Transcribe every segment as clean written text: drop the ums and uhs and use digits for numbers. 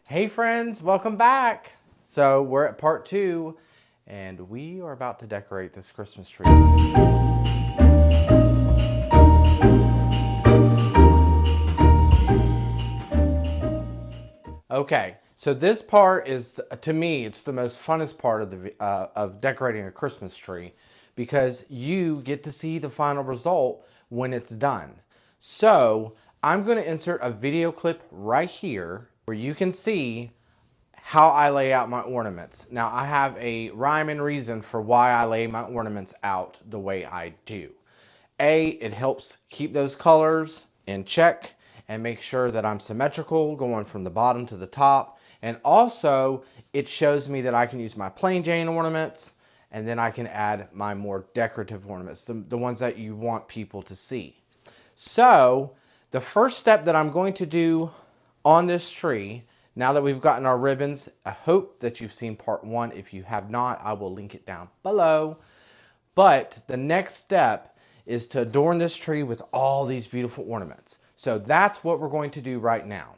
Hey friends, welcome back. So we're at part 2 and we are about to decorate this Christmas tree. Okay, so this part is, to me, it's the most funnest part of decorating a Christmas tree because you get to see the final result when it's done. So I'm going to insert a video clip right here where you can see how I lay out my ornaments. Now I have a rhyme and reason for why I lay my ornaments out the way I do. A, it helps keep those colors in check and make sure that I'm symmetrical going from the bottom to the top. And also it shows me that I can use my plain Jane ornaments and then I can add my more decorative ornaments, the ones that you want people to see. So the first step that I'm going to do on this tree, now that we've gotten our ribbons, I hope that you've seen part 1. If you have not, I will link it down below. But the next step is to adorn this tree with all these beautiful ornaments. So that's what we're going to do right now.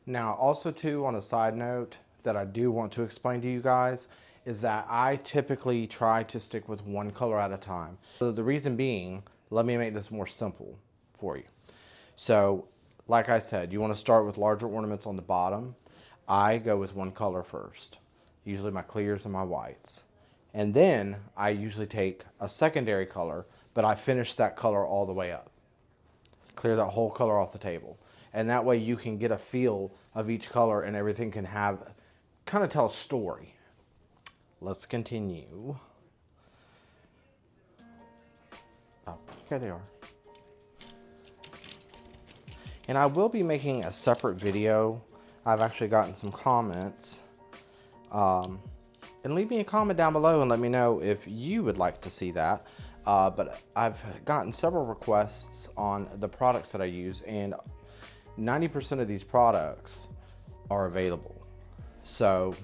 Now, also too, on a side note that I do want to explain to you guys is that I typically try to stick with one color at a time. So the reason being, let me make this more simple for you. So, like I said, you want to start with larger ornaments on the bottom. I go with one color first, usually my clears and my whites. And then I usually take a secondary color, but I finish that color all the way up. Clear that whole color off the table. And that way you can get a feel of each color and everything can kind of tell a story. Let's continue. Oh, here they are. And I will be making a separate video. I've actually gotten some comments. And leave me a comment down below and let me know if you would like to see that. But I've gotten several requests on the products that I use, and 90% of these products are available. So,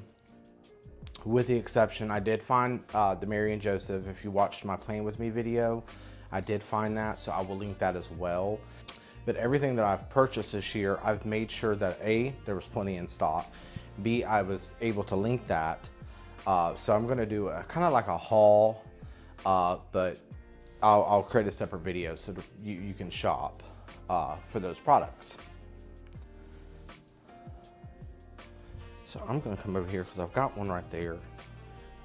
with the exception, I did find the Mary and Joseph. If you watched my Playing With Me video, I did find that, so I will link that as well. But everything that I've purchased this year, I've made sure that A, there was plenty in stock. B, I was able to link that. So I'm gonna do a kind of like a haul, but I'll create a separate video so that you can shop for those products. So I'm gonna come over here because I've got one right there.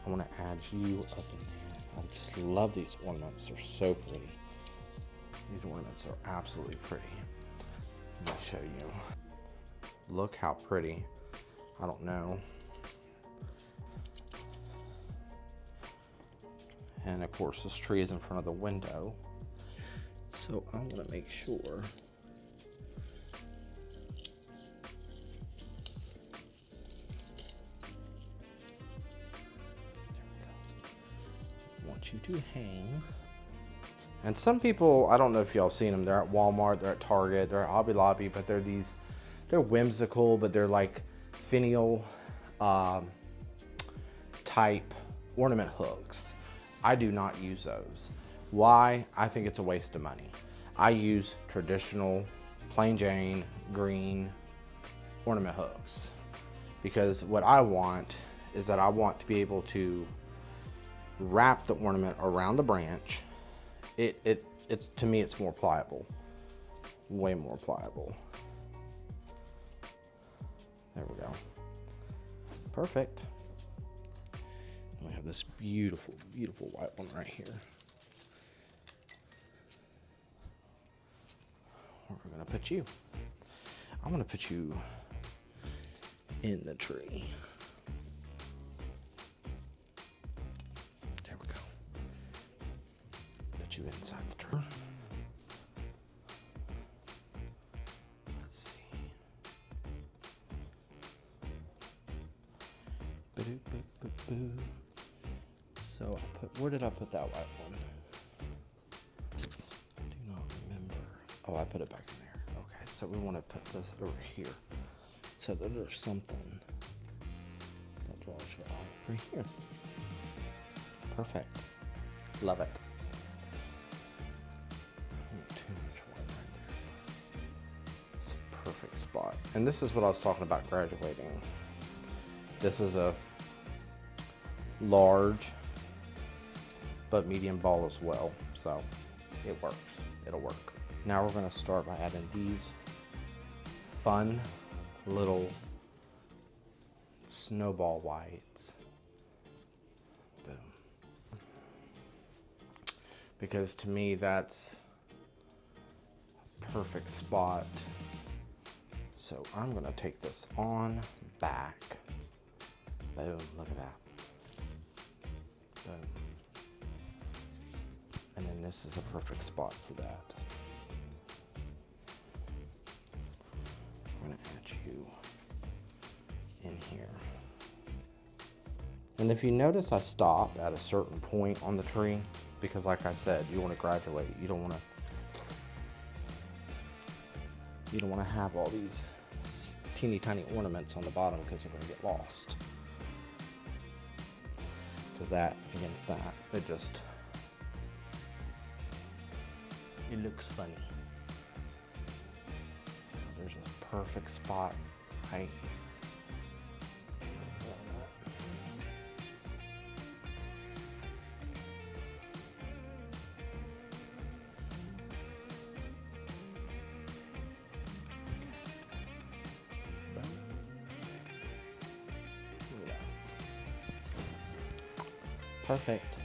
I wanna add you up in there. I just love these ornaments, they're so pretty. These ornaments are absolutely pretty. Let me show you. Look how pretty. I don't know. And of course this tree is in front of the window. So I want to make sure I want you to hang. And some people, I don't know if y'all have seen them, they're at Walmart, they're at Target, they're at Hobby Lobby, but they're whimsical, but they're like finial type ornament hooks. I do not use those. Why? I think it's a waste of money. I use traditional, plain Jane, green ornament hooks. Because what I want is that I want to be able to wrap the ornament around the branch. It's to me, it's more pliable. Way more pliable. There we go. Perfect. We have this beautiful, beautiful white one right here. Where we're gonna put you? I'm gonna put you in the tree. There we go. Put you inside the tree. Let's see. Boo-boo-boo-boo. So where did I put that white one? I do not remember. Oh, I put it back in there. Okay, so we want to put this over here so that there's something that draws your eye right here. Perfect. Love it. Not too much white right there. It's a perfect spot. spot. And this is what I was talking about graduating. This is a large but medium ball as well, so it works. It'll work. Now we're going to start by adding these fun little snowball whites. Boom. Because to me that's a perfect spot. So I'm going to take this on back. Boom, look at that. Boom. And then this is a perfect spot for that. I'm going to add you in here. And if you notice, I stopped at a certain point on the tree because, like I said, you want to graduate. You don't want to have all these teeny tiny ornaments on the bottom because they're going to get lost. Because that against that, it looks funny. There's a perfect spot right. Perfect.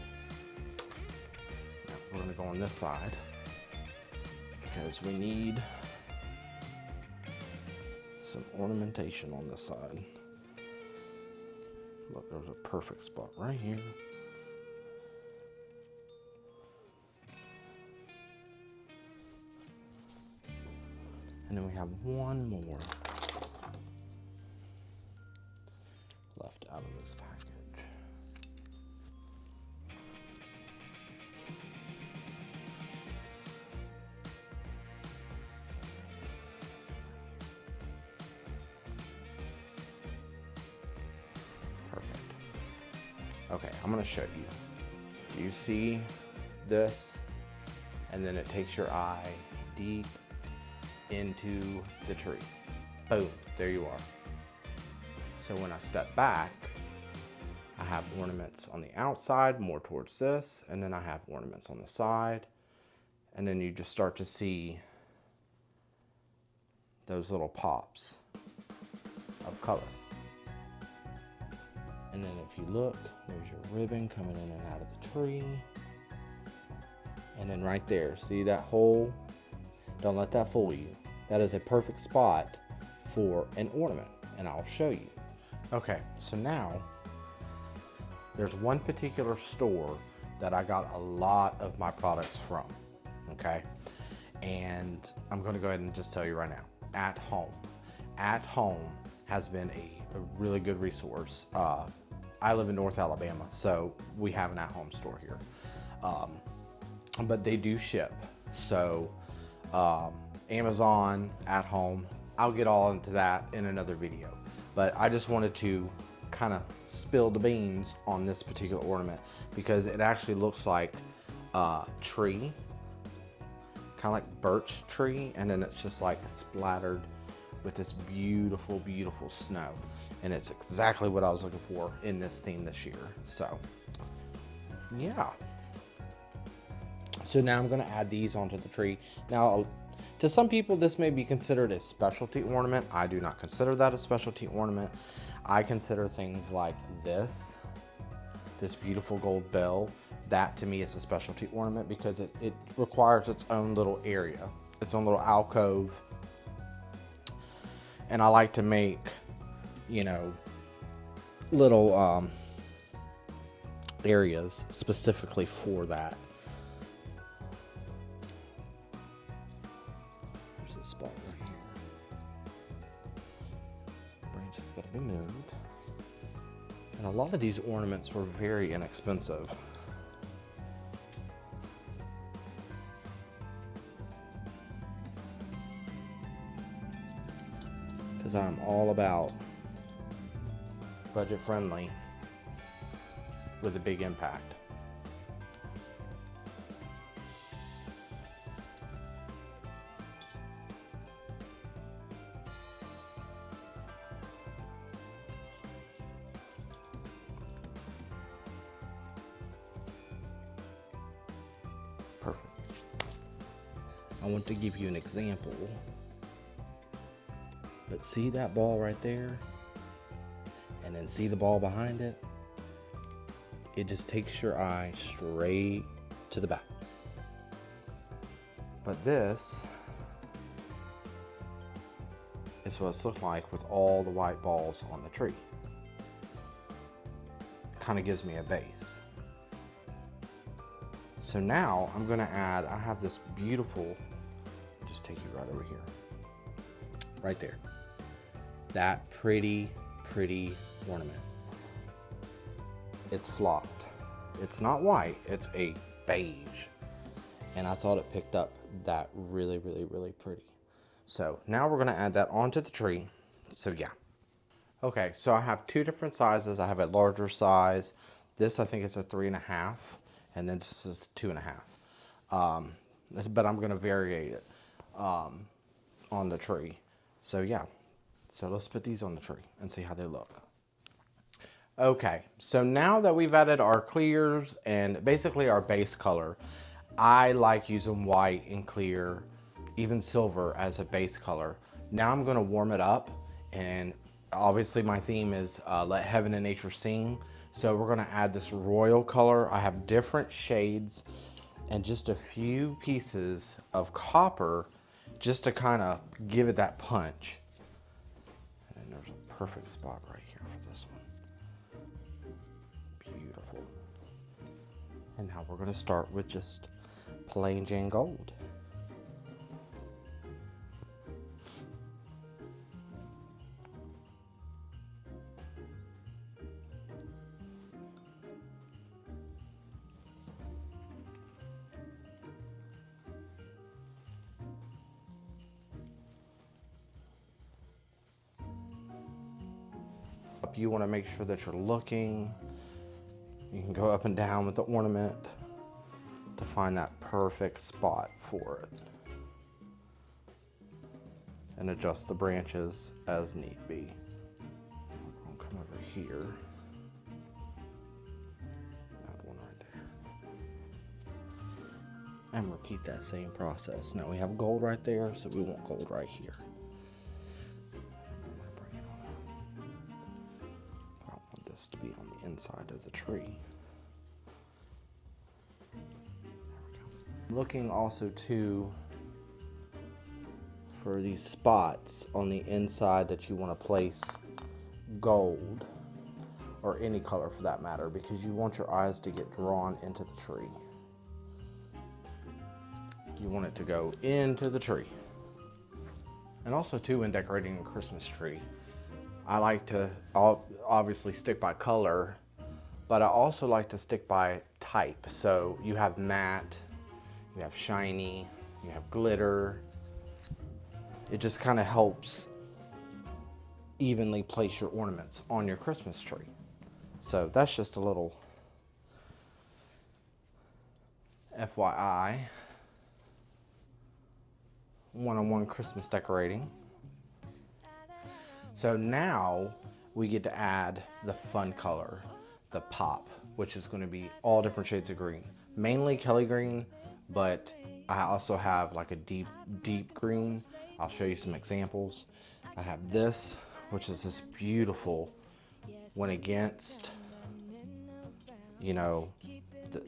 Now we're going to go on this side because we need some ornamentation on this side. Look, there's a perfect spot right here. And then we have one more left out of this package. Okay, I'm going to show you. You see this, and then it takes your eye deep into the tree. Boom, there you are. So when I step back, I have ornaments on the outside, more towards this, and then I have ornaments on the side, and then you just start to see those little pops of color. And then if you look, there's your ribbon coming in and out of the tree. And then right there, see that hole? Don't let that fool you. That is a perfect spot for an ornament, and I'll show you. Okay, so now there's one particular store that I got a lot of my products from, okay? And I'm gonna go ahead and just tell you right now, At Home. At Home has been a really good resource. I live in North Alabama, so we have an At Home store here. But they do ship. So Amazon, At Home, I'll get all into that in another video. But I just wanted to kind of spill the beans on this particular ornament because it actually looks like a tree, kind of like birch tree, and then it's just like splattered with this beautiful, beautiful snow. And it's exactly what I was looking for in this theme this year. So, yeah. So now I'm going to add these onto the tree. Now, to some people, this may be considered a specialty ornament. I do not consider that a specialty ornament. I consider things like this beautiful gold bell. That to me is a specialty ornament because it requires its own little area, its own little alcove. And I like to make, you know, little areas specifically for that. There's a spot right here. The branch has got to be moved. And a lot of these ornaments were very inexpensive. Because I'm all about budget friendly with a big impact. want to give you an example. But see that ball right there? And then see the ball behind it? It just takes your eye straight to the back. But this is what it's looking like with all the white balls on the tree. Kind of gives me a base. So now I'm gonna add, I have this beautiful, just take you right over here. Right there. That pretty ornament. It's flocked. It's not white, it's a beige. And I thought it picked up that really pretty. So now we're gonna add that onto the tree. So yeah. Okay, so I have two different sizes. I have a larger size. This I think is a 3.5, and then this is 2.5. But I'm gonna vary it on the tree. So yeah, so let's put these on the tree and see how they look. Okay, so now that we've added our clears and basically our base color, I like using white and clear, even silver as a base color. Now I'm gonna warm it up, and obviously my theme is let heaven and nature sing. So we're gonna add this royal color. I have different shades and just a few pieces of copper just to kind of give it that punch. And then there's a perfect spot right here for this one. Beautiful. And now we're gonna start with just plain Jane gold. You want to make sure that you're looking. You can go up and down with the ornament to find that perfect spot for it. And adjust the branches as need be. I'll come over here. Add one right there. And repeat that same process. Now we have gold right there, so we want gold right here. To be on the inside of the tree. Looking also too for these spots on the inside that you want to place gold, or any color for that matter, because you want your eyes to get drawn into the tree. You want it to go into the tree. And also too, when decorating a Christmas tree, I like to obviously stick by color, but I also like to stick by type. So you have matte, you have shiny, you have glitter. It just kind of helps evenly place your ornaments on your Christmas tree. So that's just a little FYI, one-on-one Christmas decorating. So now we get to add the fun color, the pop, which is going to be all different shades of green. Mainly Kelly green, but I also have like a deep green. I'll show you some examples. I have this, which is this beautiful, went against, you know,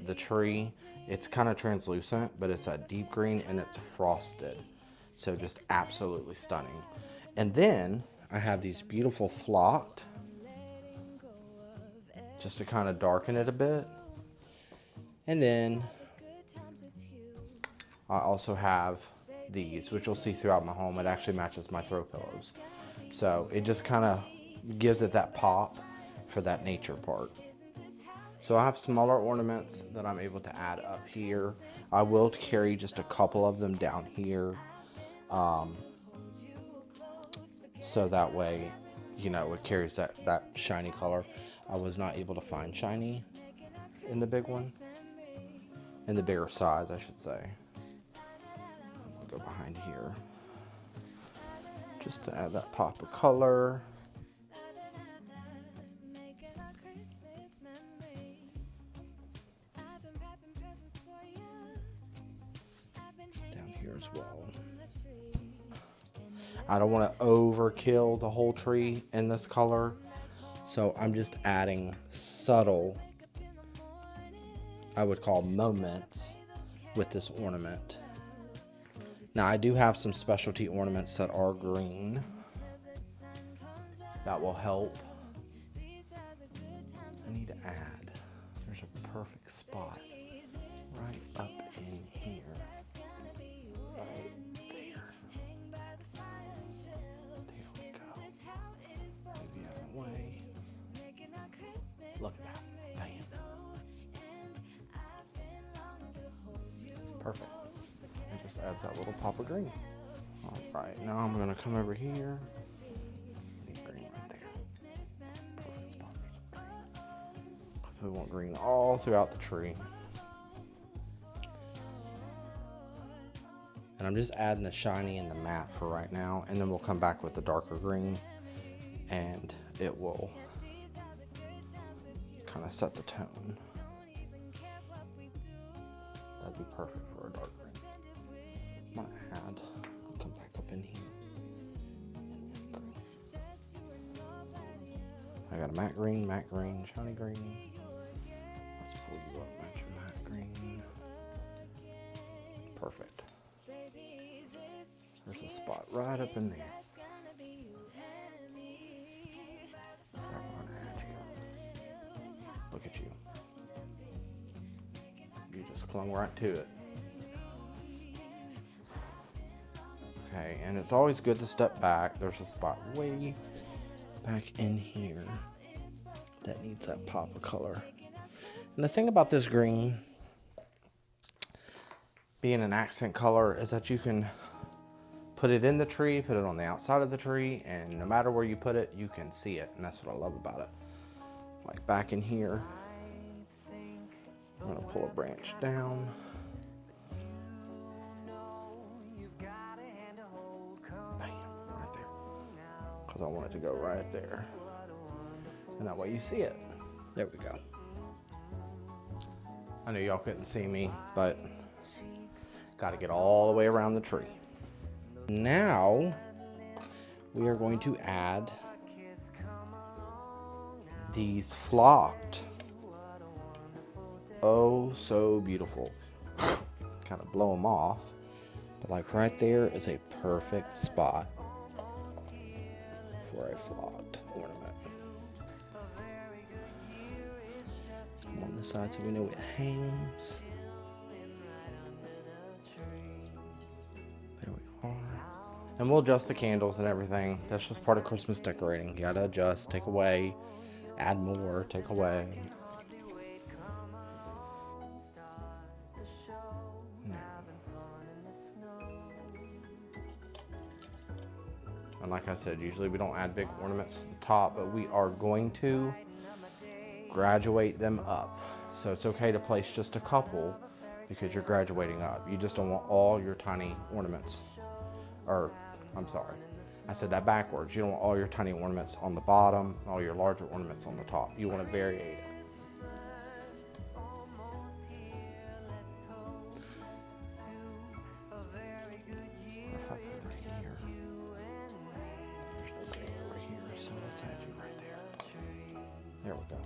the tree. It's kind of translucent, but it's a deep green and it's frosted. So just absolutely stunning. And then I have these beautiful flocked, just to kind of darken it a bit. And then I also have these, which you'll see throughout my home. It actually matches my throw pillows. So it just kind of gives it that pop for that nature part. So I have smaller ornaments that I'm able to add up here. I will carry just a couple of them down here. So that way, you know, it carries that shiny color. I was not able to find shiny in the big one, in the bigger size, I should say. I'll go behind here just to add that pop of color. Down here as well. I don't want to overkill the whole tree in this color, so I'm just adding subtle, I would call moments, with this ornament. Now I do have some specialty ornaments that are green. That will help. I need to add, there's a perfect spot right up in here. Right there. There we go. Move the other way. Look at that. Bam. Perfect. It just adds that little pop of green. Alright, now I'm going to come over here. Need green right there. Perfect spot for some green. So we want green all throughout the tree. And I'm just adding the shiny and the matte for right now, and then we'll come back with the darker green and it will kind of set the tone. That'd be perfect for a dark green. I'm gonna add, I'll come back up in here. I got a matte green, shiny green. Let's pull you up, match your matte green. Perfect. There's a spot right up in there. Look at you. You just clung right to it. Okay, and it's always good to step back. There's a spot way back in here that needs that pop of color. And the thing about this green being an accent color is that you can put it in the tree, put it on the outside of the tree, and no matter where you put it, you can see it. And that's what I love about it. Like back in here, I'm gonna pull a branch down. Bam, right there. Because I want it to go right there. And that way you see it. There we go. I know y'all couldn't see me, but got to get all the way around the tree. Now we are going to add these flocked, oh so beautiful, kind of blow them off, but like right there is a perfect spot for a flocked ornament. I'm on this side so we know it hangs. There we are. And we'll adjust the candles and everything. That's just part of Christmas decorating. You gotta adjust, take away, add more, take away. And like I said, usually we don't add big ornaments to the top, but we are going to graduate them up. So it's okay to place just a couple because you're graduating up. You just don't want all your tiny ornaments, or I'm sorry, I said that backwards. You don't want all your tiny ornaments on the bottom, all your larger ornaments on the top. You want to vary it. So let's add you right there. There we go.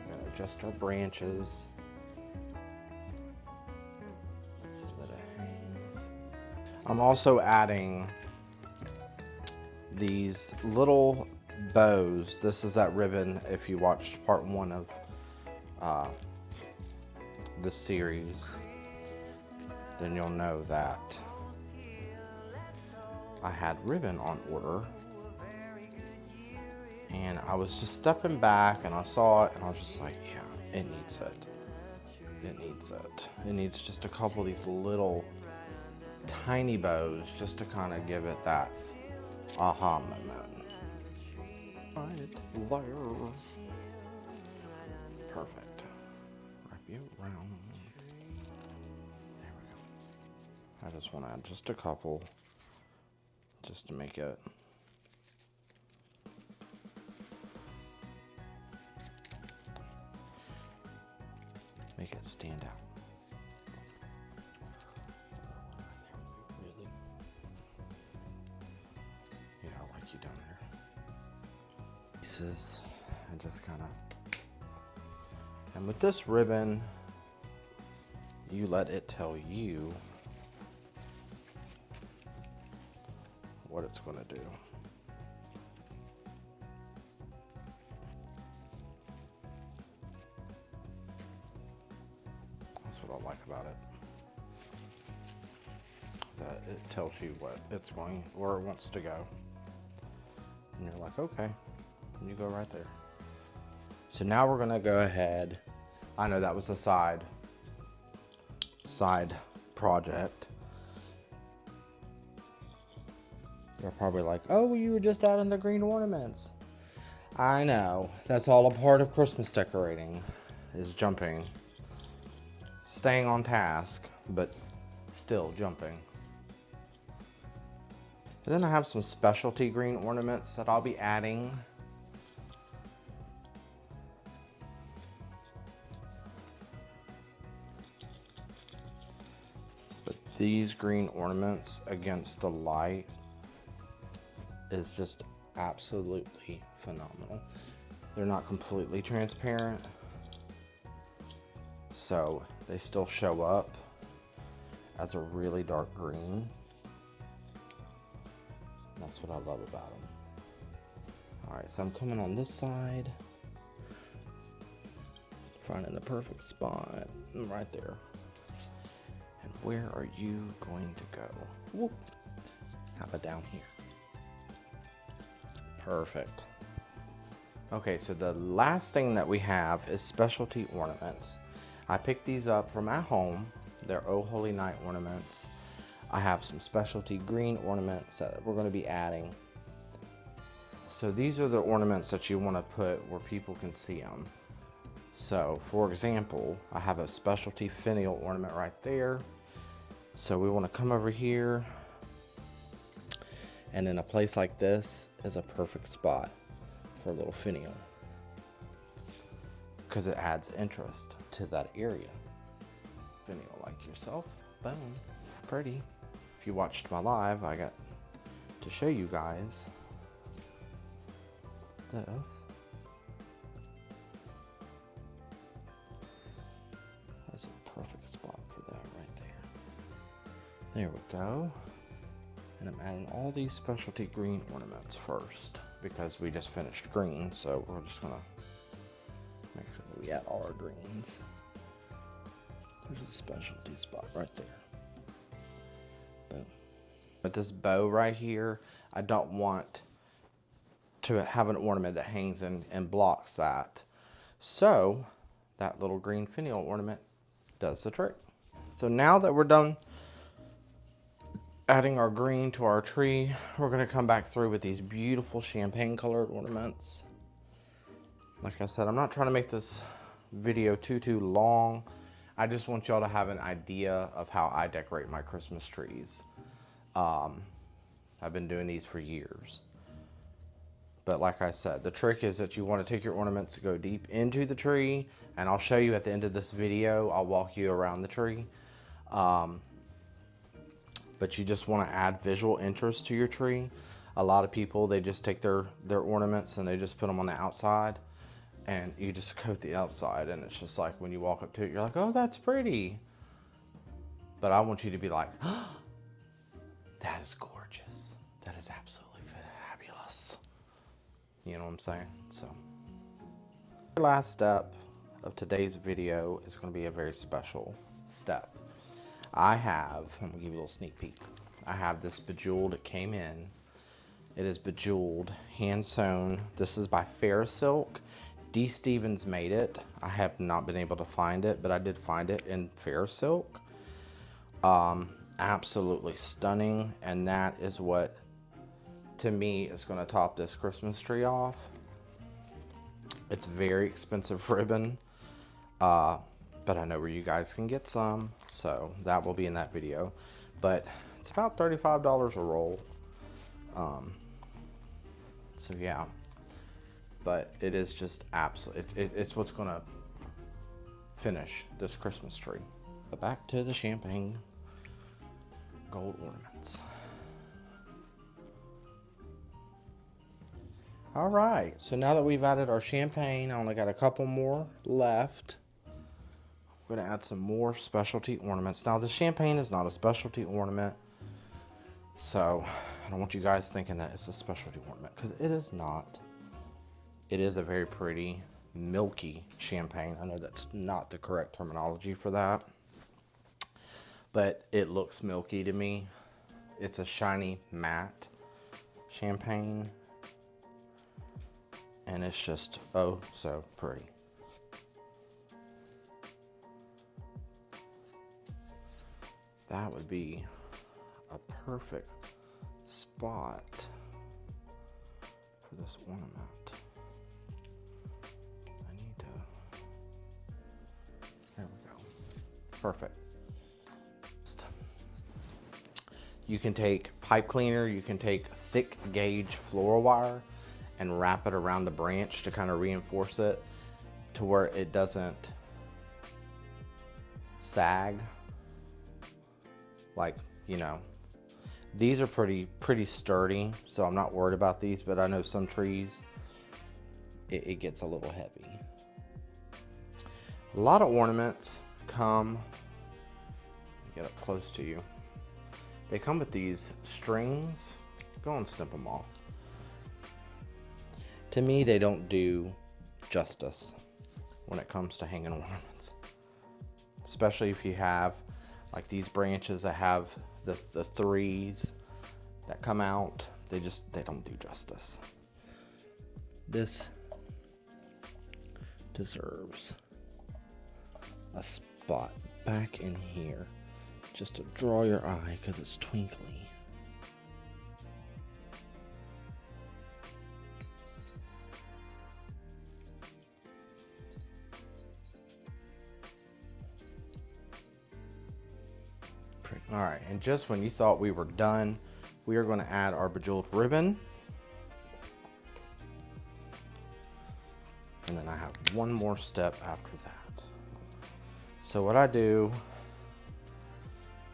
Gotta adjust our branches so that it hangs. I'm also adding these little bows. This is that ribbon. If you watched part 1 of the series, then you'll know that I had ribbon on order, and I was just stepping back and I saw it and I was just like, yeah, it needs it. It needs it. It needs just a couple of these little tiny bows just to kind of give it that aha moment. Right there. Perfect. Wrap you around. There we go. I just want to add just a couple, just to make it stand out. pieces and just kind of, and with this ribbon, you let it tell you what it's going to do. That's what I like about it. That it tells you what it's going, where it wants to go. And you're like, okay, and you go right there. So now we're gonna go ahead. I know that was a side project. You're probably like, oh, you were just out in the green ornaments. I know, that's all a part of Christmas decorating, is jumping. Staying on task, but still jumping. And then I have some specialty green ornaments that I'll be adding. But these green ornaments against the light is just absolutely phenomenal. They're not completely transparent, so they still show up as a really dark green. That's what I love about them. All right, so I'm coming on this side, finding the perfect spot, right there. And where are you going to go? Whoop. How about down here? Perfect. Okay, so the last thing that we have is specialty ornaments. I picked these up from at home. They're Oh Holy Night ornaments. I have some specialty green ornaments that we're going to be adding. So these are the ornaments that you want to put where people can see them. So for example, I have a specialty finial ornament right there. So we want to come over here, and in a place like this is a perfect spot for a little finial, because it adds interest to that area. Finial like yourself, boom, pretty. If you watched my live, I got to show you guys this. That's a perfect spot for that right there. There we go. And I'm adding all these specialty green ornaments first, because we just finished green, so we're just gonna make sure that we add all our greens. There's a specialty spot right there. Boom. With this bow right here, I don't want to have an ornament that hangs and blocks that. So that little green finial ornament does the trick. So now that we're done adding our green to our tree, we're gonna come back through with these beautiful champagne colored ornaments. Like I said, I'm not trying to make this video too long. I just want y'all to have an idea of how I decorate my Christmas trees. I've been doing these for years. But like I said, the trick is that you want to take your ornaments, go deep into the tree, and I'll show you at the end of this video. I'll walk you around the tree. But you just want to add visual interest to your tree. A lot of people, they just take their ornaments and they just put them on the outside, and you just coat the outside, and it's just like when you walk up to it, you're like, oh, that's pretty. But I want you to be like, oh, that is gorgeous. That is absolutely fabulous. You know what I'm saying? So, the last step of today's video is going to be a very special step. I'm going to give you a little sneak peek. I have this bejeweled, it came in. It is bejeweled, hand sewn. This is by Fair Silk. D. Stevens made it. I have not been able to find it, but I did find it in Fair Silk. Absolutely stunning, and that is what, to me, is going to top this Christmas tree off. It's very expensive ribbon, but I know where you guys can get some, so that will be in that video. But it's about $35 a roll. So yeah, but it is just absolutely, it's what's going to finish this Christmas tree. But back to the champagne gold ornaments. All right, so now that we've added our champagne, I only got a couple more left. I'm gonna add some more specialty ornaments. Now the champagne is not a specialty ornament, so I don't want you guys thinking that it's a specialty ornament, because it is not. It is a very pretty, milky champagne. I know that's not the correct terminology for that, but it looks milky to me. It's a shiny matte champagne, and it's just oh so pretty. That would be a perfect spot for this ornament. I need to, there we go. Perfect. You can take pipe cleaner, you can take thick gauge floral wire and wrap it around the branch to kind of reinforce it to where it doesn't sag. Like, you know, these are pretty sturdy, so I'm not worried about these, but I know some trees, it gets a little heavy. A lot of ornaments come, get up close to you. They come with these strings. Go and snip them off. To me, they don't do justice when it comes to hanging ornaments. Especially if you have like these branches that have the threes that come out. They don't do justice. This deserves a spot back in here, just to draw your eye because it's twinkly. All right, and just when you thought we were done, we are going to add our bejeweled ribbon. And then I have one more step after that. So what I do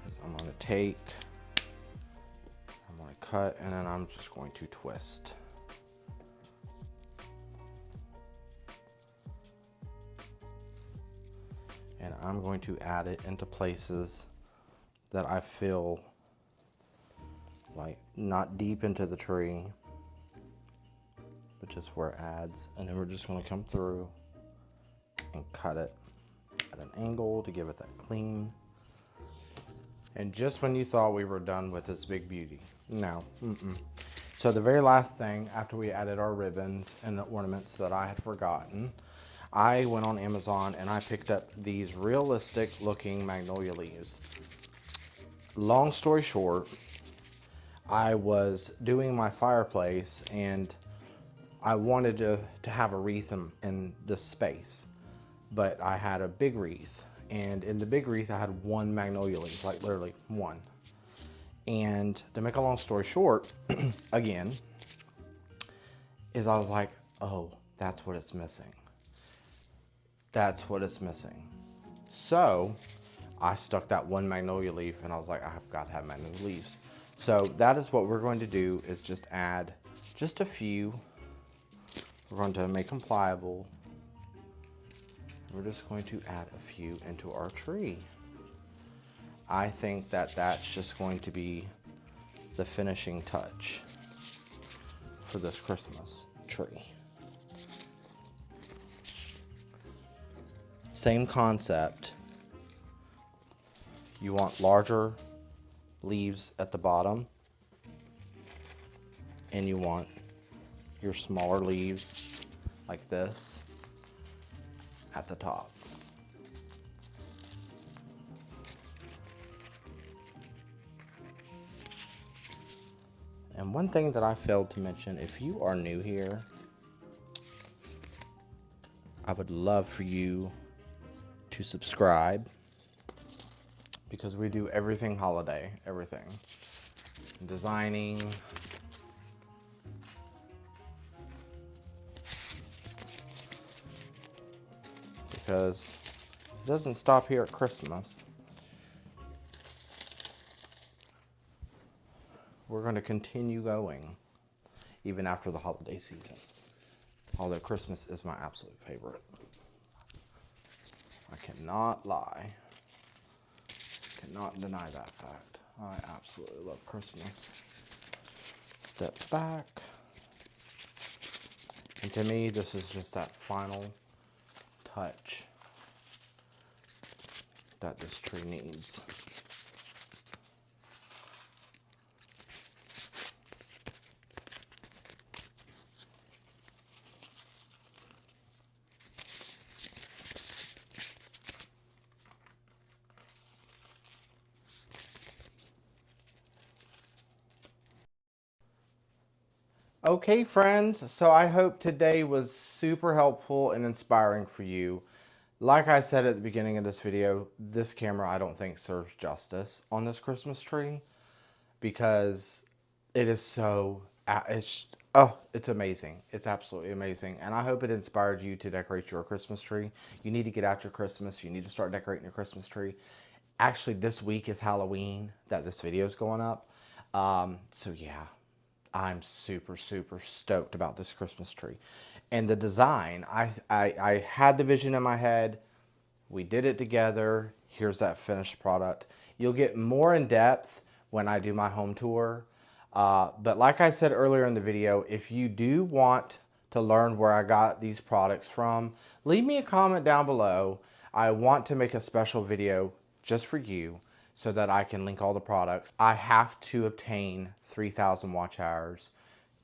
is I'm going to cut, and then I'm just going to twist. And I'm going to add it into places that I feel like not deep into the tree, but just where it adds. And then we're just going to come through and cut it at an angle to give it that clean. And just when you thought we were done with this big beauty, no. So the very last thing after we added our ribbons and the ornaments that I had forgotten, I went on Amazon and I picked up these realistic looking magnolia leaves. Long story short, I was doing my fireplace and I wanted to have a wreath in this space, but I had a big wreath, and in the big wreath I had one magnolia leaf, like literally one. And to make a long story short, again, is I was like, oh, that's what it's missing. That's what it's missing. So I stuck that one magnolia leaf, and I was like, I have got to have magnolia leaves. So that is what we're going to do, is just add just a few. We're going to make them pliable. We're just going to add a few into our tree. I think that that's just going to be the finishing touch for this Christmas tree. Same concept. You want larger leaves at the bottom, and you want your smaller leaves like this at the top. And one thing that I failed to mention, if you are new here, I would love for you to subscribe, because we do everything holiday, everything. Designing, because it doesn't stop here at Christmas. We're going to continue going even after the holiday season. Although Christmas is my absolute favorite. I cannot lie. Cannot deny that fact. I absolutely love Christmas. Step back. And to me, this is just that final touch that this tree needs. Okay, friends, so I hope today was super helpful and inspiring for you. Like I said at the beginning of this video, this camera I don't think serves justice on this Christmas tree because it is so, it's amazing. It's absolutely amazing. And I hope it inspired you to decorate your Christmas tree. You need to get out your Christmas. You need to start decorating your Christmas tree. Actually, this week is Halloween that this video is going up. So yeah. I'm super, super stoked about this Christmas tree. And the design, I had the vision in my head. We did it together. Here's that finished product. You'll get more in depth when I do my home tour. But like I said earlier in the video, if you do want to learn where I got these products from, leave me a comment down below. I want to make a special video just for you so that I can link all the products. I have to obtain 3,000 watch hours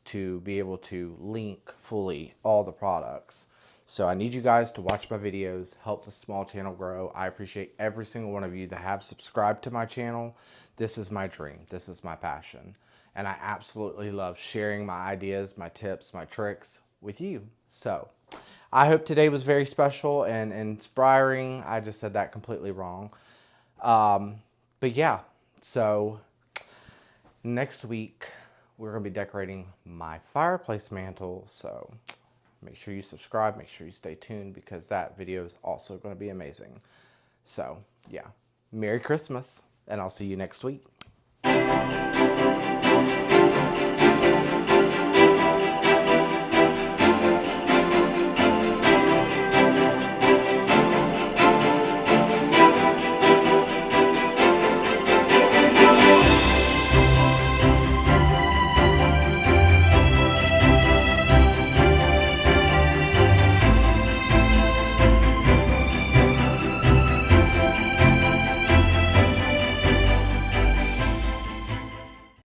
to be able to link fully all the products. So I need you guys to watch my videos, help the small channel grow. I appreciate every single one of you that have subscribed to my channel. This is my dream. This is my passion. And I absolutely love sharing my ideas, my tips, my tricks with you. So I hope today was very special and inspiring. I just said that completely wrong. But yeah, so next week we're going to be decorating my fireplace mantle. So make sure you subscribe, make sure you stay tuned because that video is also going to be amazing. So yeah, Merry Christmas and I'll see you next week.